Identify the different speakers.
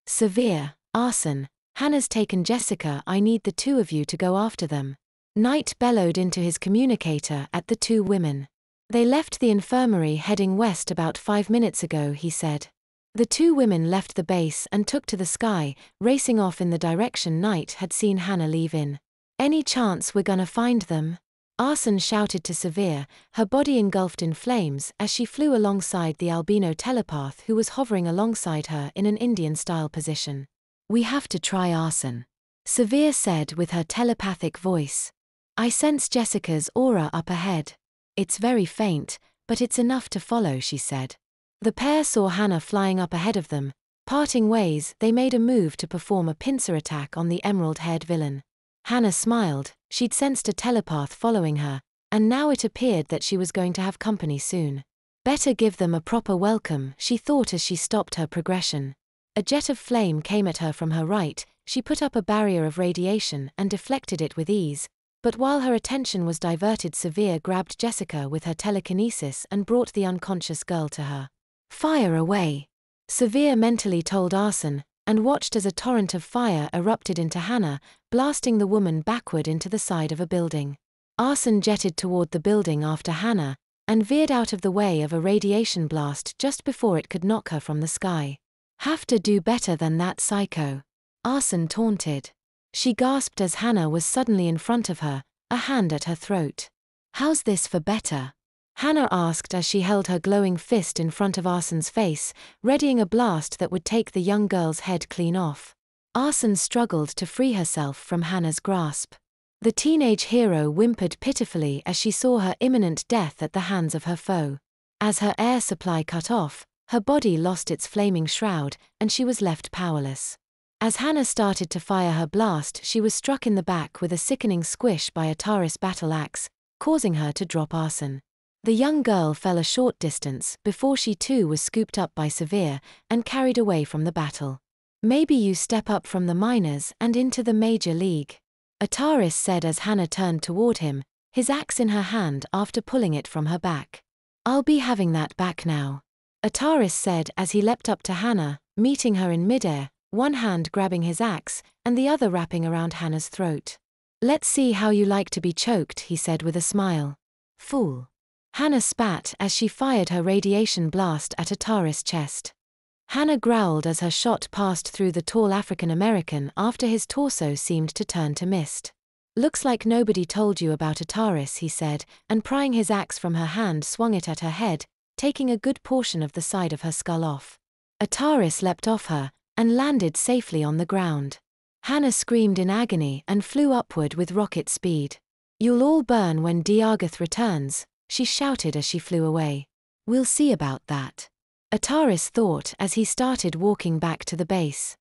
Speaker 1: Severe, arson. Hannah's taken Jessica. I need the two of you to go after them. Knight bellowed into his communicator at the two women. They left the infirmary heading west about 5 minutes ago, he said. The two women left the base and took to the sky, racing off in the direction Knight had seen Hannah leave in. Any chance we're gonna find them? Arson shouted to Severe, her body engulfed in flames as she flew alongside the albino telepath who was hovering alongside her in an Indian-style position. We have to try, Arson, Severe said with her telepathic voice. I sense Jessica's aura up ahead. It's very faint, but it's enough to follow, she said. The pair saw Hannah flying up ahead of them. Parting ways, they made a move to perform a pincer attack on the emerald-haired villain. Hannah smiled. She'd sensed a telepath following her, and now it appeared that she was going to have company soon. Better give them a proper welcome, she thought as she stopped her progression. A jet of flame came at her from her right. She put up a barrier of radiation and deflected it with ease. But while her attention was diverted, Severe grabbed Jessica with her telekinesis and brought the unconscious girl to her. Fire away, Severe mentally told Arson, and watched as a torrent of fire erupted into Hannah, blasting the woman backward into the side of a building. Arson jetted toward the building after Hannah, and veered out of the way of a radiation blast just before it could knock her from the sky. Have to do better than that, psycho, Arson taunted. She gasped as Hannah was suddenly in front of her, a hand at her throat. How's this for better? Hannah asked as she held her glowing fist in front of Arson's face, readying a blast that would take the young girl's head clean off. Arson struggled to free herself from Hannah's grasp. The teenage hero whimpered pitifully as she saw her imminent death at the hands of her foe. As her air supply cut off, her body lost its flaming shroud, and she was left powerless. As Hannah started to fire her blast, she was struck in the back with a sickening squish by a Taris battle axe, causing her to drop Arson. The young girl fell a short distance before she too was scooped up by Severe and carried away from the battle. Maybe you step up from the minors and into the major league, Ataris said as Hannah turned toward him, his axe in her hand after pulling it from her back. I'll be having that back now, Ataris said as he leapt up to Hannah, meeting her in midair, one hand grabbing his axe and the other wrapping around Hannah's throat. Let's see how you like to be choked, he said with a smile. Fool. Hannah spat as she fired her radiation blast at Ataris' chest. Hannah growled as her shot passed through the tall African American after his torso seemed to turn to mist. Looks like nobody told you about Ataris, he said, and prying his axe from her hand swung it at her head, taking a good portion of the side of her skull off. Ataris leapt off her and landed safely on the ground. Hannah screamed in agony and flew upward with rocket speed. You'll all burn when Diapered returns, she shouted as she flew away. We'll see about that, Ataris thought as he started walking back to the base.